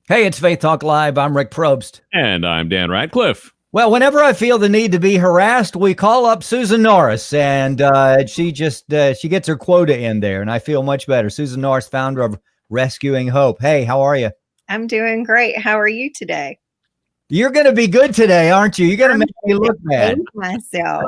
Hey, it's Faith Talk Live. I'm Rick Probst. And I'm Dan Radcliffe. Well, whenever I feel the need to be harassed, we call up Susan Norris, and she gets her quota in there, and I feel much better. Susan Norris, founder of Rescuing Hope. Hey, how are you? I'm doing great. How are you today? You're going to be good today, aren't you? You're going to make me look bad. Myself.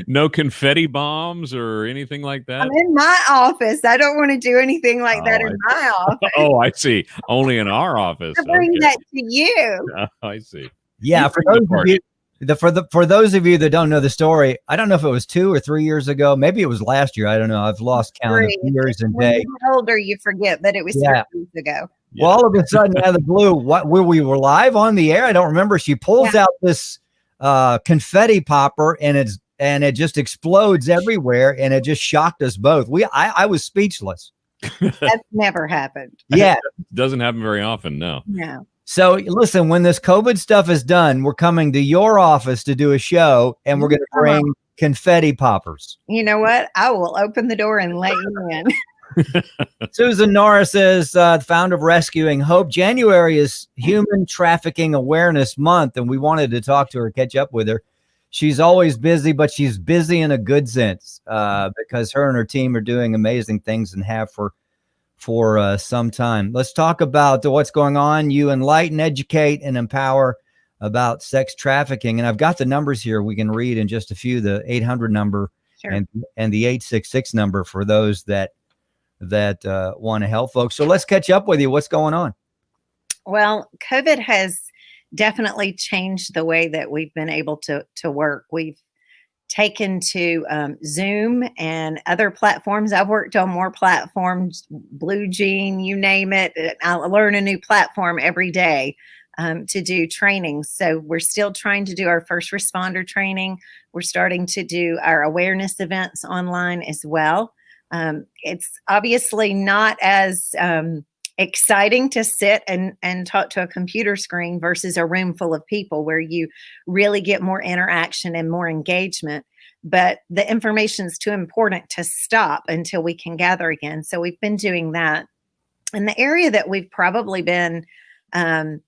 No confetti bombs or anything like that? I'm in my office. I don't want to do anything like that in my office. Oh, I see. Only in our office. I bring that to you. I see. Yeah, for those of you that don't know the story, I don't know if it was 2 or 3 years ago. Maybe it was last year. I don't know. I've lost count of years and days. When you get older, you forget, but it was 3 years ago. Yeah. Well, all of a sudden, out of the blue, we were live on the air. I don't remember. She pulls out this confetti popper, and it just explodes everywhere, and it just shocked us both. I was speechless. That's never happened. Yeah, doesn't happen very often. No. So listen, when this COVID stuff is done, we're coming to your office to do a show, and we're going to bring confetti poppers. You know what? I will open the door and let you in. Susan Norris is the founder of Rescuing Hope. January is Human Trafficking Awareness Month, and we wanted to talk to her, catch up with her. She's always busy, but she's busy in a good sense because her and her team are doing amazing things and have for some time. Let's talk about what's going on. You enlighten, educate, and empower about sex trafficking. And I've got the numbers here we can read in just a few, the 800 number and the 866 number for those that want to help folks. So let's catch up with you. What's going on? Well, COVID has definitely changed the way that we've been able to work. We've taken to Zoom and other platforms. I've worked on more platforms, Blue Jean, you name it. I learn a new platform every day to do training. So we're still trying to do our first responder training. We're starting to do our awareness events online as well. It's obviously not as exciting to sit and talk to a computer screen versus a room full of people where you really get more interaction and more engagement. But the information is too important to stop until we can gather again. So we've been doing that. And the area that we've probably been, I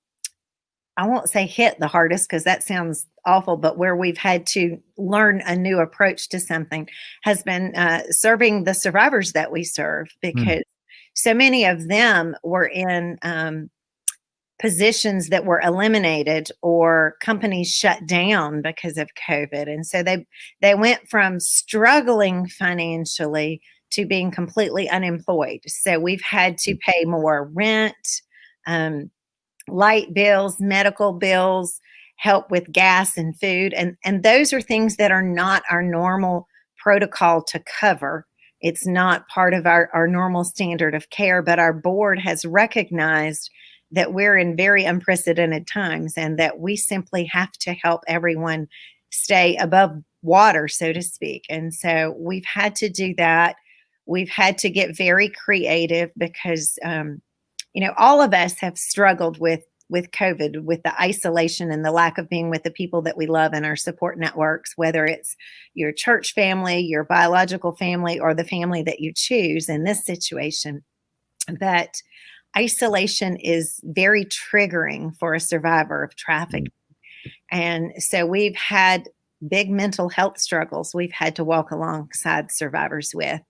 won't say hit the hardest because that sounds awful, but where we've had to learn a new approach to something has been serving the survivors that we serve, because so many of them were in positions that were eliminated or companies shut down because of COVID. And so they went from struggling financially to being completely unemployed. So we've had to pay more rent, light bills, medical bills, help with gas and food. And those are things that are not our normal protocol to cover. It's not part of our normal standard of care, but our board has recognized that we're in very unprecedented times and that we simply have to help everyone stay above water, so to speak. And so we've had to do that. We've had to get very creative because, all of us have struggled with COVID, with the isolation and the lack of being with the people that we love in our support networks, whether it's your church family, your biological family, or the family that you choose in this situation. But isolation is very triggering for a survivor of trafficking. And so we've had big mental health struggles we've had to walk alongside survivors with.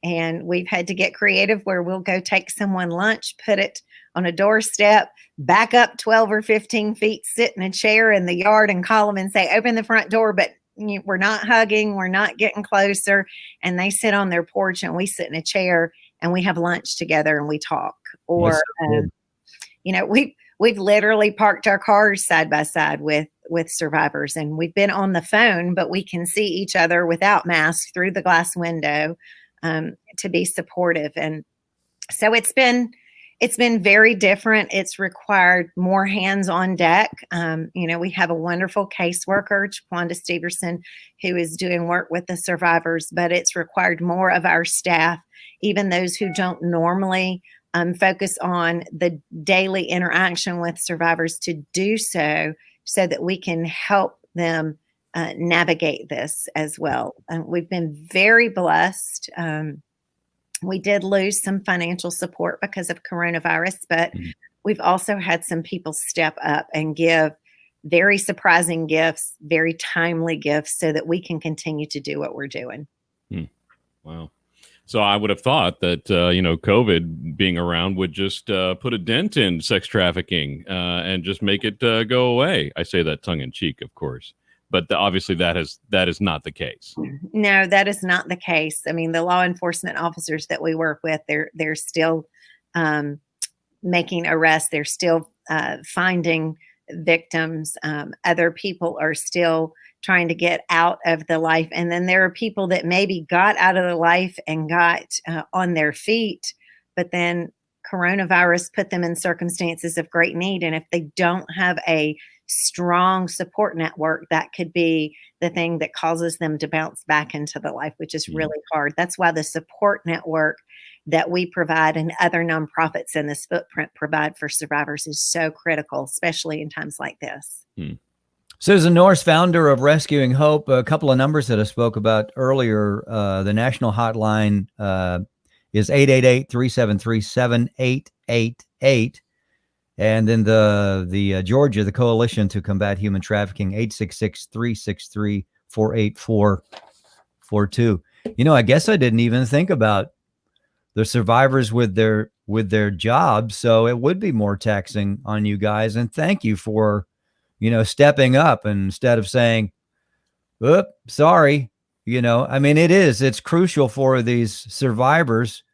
And we've had to get creative where we'll go take someone lunch, put it on a doorstep, back up 12 or 15 feet, sit in a chair in the yard and call them and say, open the front door, but we're not hugging, we're not getting closer. And they sit on their porch and we sit in a chair and we have lunch together and we talk. Or, we've literally parked our cars side by side with survivors, and we've been on the phone, but we can see each other without masks through the glass window to be supportive. And so it's been very different. It's required more hands on deck. We have a wonderful caseworker, Wanda Steverson, who is doing work with the survivors, but it's required more of our staff, even those who don't normally focus on the daily interaction with survivors, to do so that we can help them navigate this as well. And we've been very blessed We did lose some financial support because of coronavirus, but we've also had some people step up and give very surprising gifts, very timely gifts, so that we can continue to do what we're doing. Wow. So I would have thought that, COVID being around would just put a dent in sex trafficking and just make it go away. I say that tongue in cheek, of course, but obviously that is not the case. No, that is not the case. I mean, the law enforcement officers that we work with, they're still making arrests. They're still finding victims. Other people are still trying to get out of the life. And then there are people that maybe got out of the life and got on their feet, but then coronavirus put them in circumstances of great need. And if they don't have a strong support network, that could be the thing that causes them to bounce back into the life, which is really hard. That's why the support network that we provide and other nonprofits in this footprint provide for survivors is so critical, especially in times like this. Susan Norris, founder of Rescuing Hope. A couple of numbers that I spoke about earlier. The national hotline is 888-373-7888. And then the Georgia, the Coalition to Combat Human Trafficking, 866-363-48442. I guess I didn't even think about the survivors with their jobs. So it would be more taxing on you guys. And thank you for stepping up, and instead of saying, "Oop, sorry," it's crucial for these survivors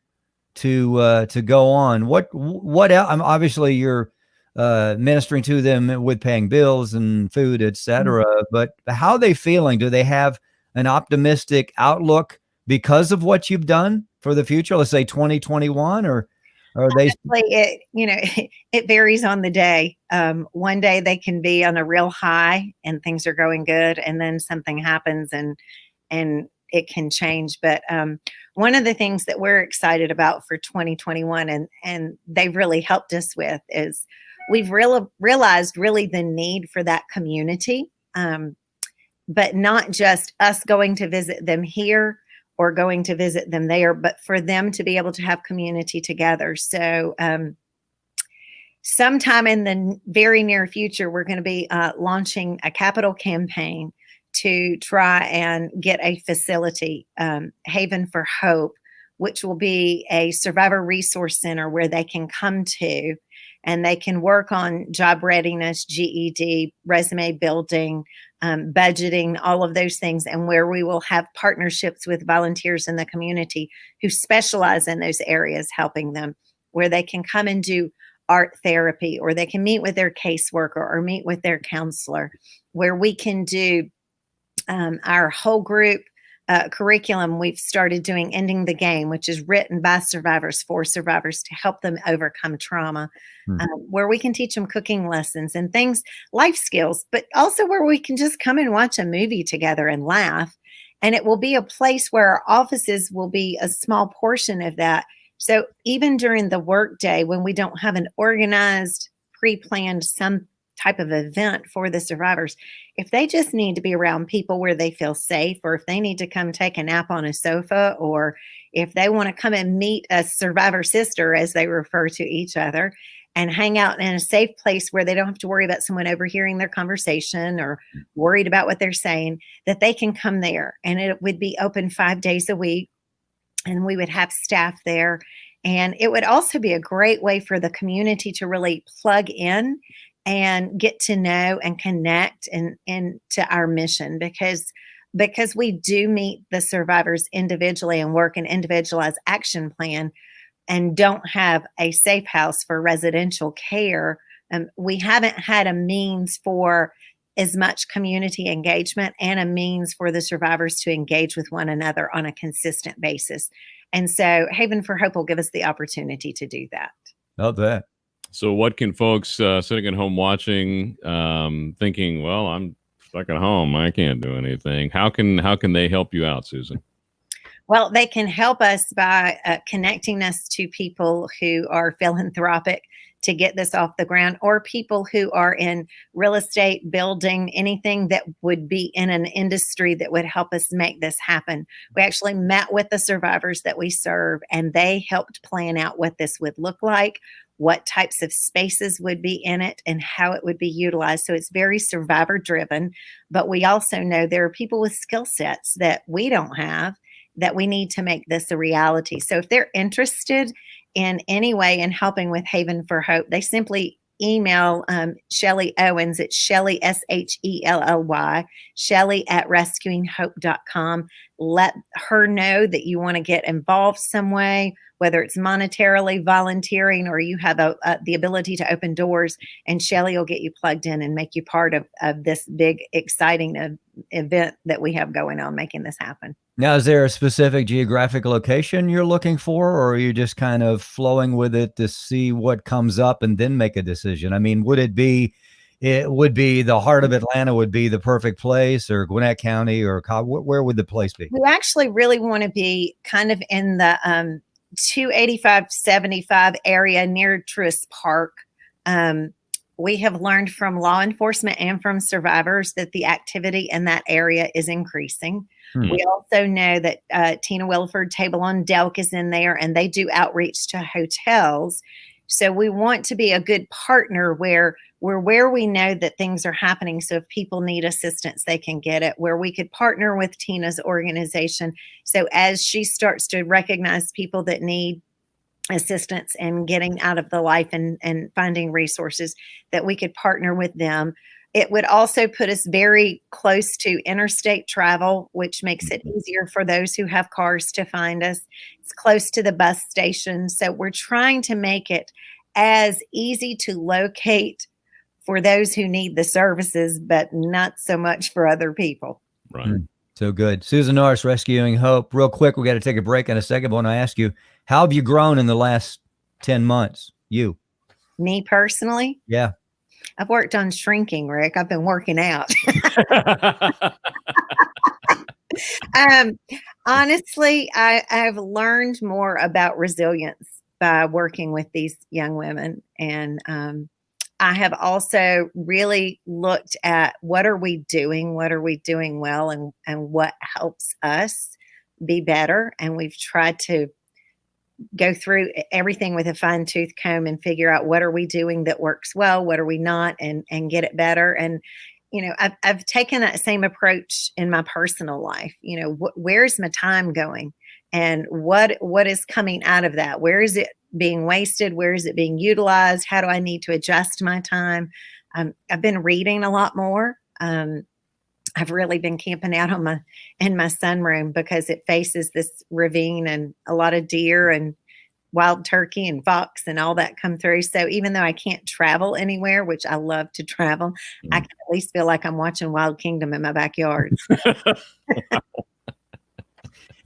to go on. What else? Obviously you're ministering to them with paying bills and food, etc. But how are they feeling? Do they have an optimistic outlook because of what you've done for the future? Let's say 2021, or are they? It varies on the day. One day they can be on a real high and things are going good, and then something happens and it can change. But one of the things that we're excited about for 2021, and they've really helped us with, is we've realized really the need for that community, but not just us going to visit them here or going to visit them there, but for them to be able to have community together. So sometime in the very near future, we're going to be launching a capital campaign to try and get a facility, Haven for Hope, which will be a survivor resource center where they can come to and they can work on job readiness, GED, resume building, budgeting, all of those things, and where we will have partnerships with volunteers in the community who specialize in those areas, helping them, where they can come and do art therapy, or they can meet with their caseworker or meet with their counselor, where we can do our whole group curriculum. We've started doing Ending the Game, which is written by survivors for survivors to help them overcome trauma, where we can teach them cooking lessons and things, life skills, but also where we can just come and watch a movie together and laugh. And it will be a place where our offices will be a small portion of that. So even during the workday, when we don't have an organized, pre-planned, some type of event for the survivors, if they just need to be around people where they feel safe, or if they need to come take a nap on a sofa, or if they want to come and meet a survivor sister, as they refer to each other, and hang out in a safe place where they don't have to worry about someone overhearing their conversation or worried about what they're saying, that they can come there. And it would be open 5 days a week, and we would have staff there. And it would also be a great way for the community to really plug in and get to know and connect and to our mission, because we do meet the survivors individually and work an individualized action plan and don't have a safe house for residential care. We haven't had a means for as much community engagement and a means for the survivors to engage with one another on a consistent basis. And so Haven for Hope will give us the opportunity to do that. Love that. So what can folks sitting at home watching, thinking, well, I'm stuck at home, I can't do anything. How can they help you out, Susan? Well, they can help us by connecting us to people who are philanthropic to get this off the ground, or people who are in real estate, building, anything that would be in an industry that would help us make this happen. We actually met with the survivors that we serve, and they helped plan out what this would look like, what types of spaces would be in it, and how it would be utilized. So it's very survivor driven, but we also know there are people with skill sets that we don't have that we need to make this a reality. So if they're interested in any way in helping with Haven for Hope, they simply email Shelly Owens. It's Shelly, Shelly, Shelly at rescuinghope.com. Let her know that you want to get involved some way, whether it's monetarily, volunteering, or you have the ability to open doors, and Shelly will get you plugged in and make you part of this big, exciting event that we have going on, making this happen. Now, is there a specific geographic location you're looking for, or are you just kind of flowing with it to see what comes up and then make a decision? I mean, it would be the heart of Atlanta would be the perfect place, or Gwinnett County, or where would the place be? We actually really want to be kind of in the 285-75 area near Truist Park. We have learned from law enforcement and from survivors that the activity in that area is increasing. We also know that Tina Williford Table on Delk is in there, and they do outreach to hotels. So we want to be a good partner where we know that things are happening. So if people need assistance, they can get it, where we could partner with Tina's organization. So as she starts to recognize people that need assistance and getting out of the life and finding resources, that we could partner with them. It would also put us very close to interstate travel, which makes it easier for those who have cars to find us. It's close to the bus station. So we're trying to make it as easy to locate for those who need the services, but not so much for other people. Right. So good. Susan Norris, Rescuing Hope. Real quick, we got to take a break in a second. But I want to ask you, how have you grown in the last 10 months? You? Me personally? Yeah. I've worked on shrinking, Rick. I've been working out. Honestly, I've learned more about resilience by working with these young women. And I have also really looked at what are we doing well, and what helps us be better. And we've tried to go through everything with a fine tooth comb and figure out what are we doing that works well, what are we not, and get it better. And, I've taken that same approach in my personal life. Where's my time going, and what is coming out of that? Where is it being wasted? Where is it being utilized? How do I need to adjust my time? I've been reading a lot more. I've really been camping out in my sunroom because it faces this ravine, and a lot of deer and wild turkey and fox and all that come through. So even though I can't travel anywhere, which I love to travel, I can at least feel like I'm watching Wild Kingdom in my backyard.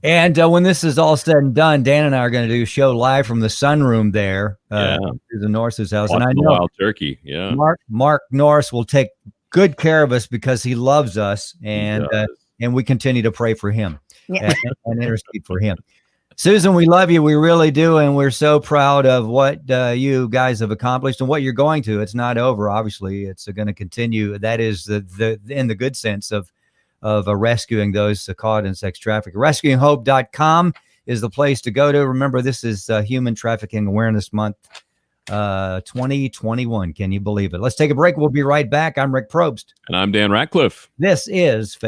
And when this is all said and done, Dan and I are going to do a show live from the sunroom there, Susan Norris's house. Watching, and I know wild turkey. Yeah. Mark Norris will take good care of us because he loves us, and we continue to pray for him and intercede for him. Susan, we love you. We really do. And we're so proud of what you guys have accomplished and what you're going to. It's not over. Obviously, it's going to continue. That is the in the good sense of rescuing those caught in sex trafficking. Rescuinghope.com is the place to go to. Remember, this is Human Trafficking Awareness Month 2021. Can you believe it? Let's take a break. We'll be right back. I'm Rick Probst. And I'm Dan Ratcliffe. This is Faith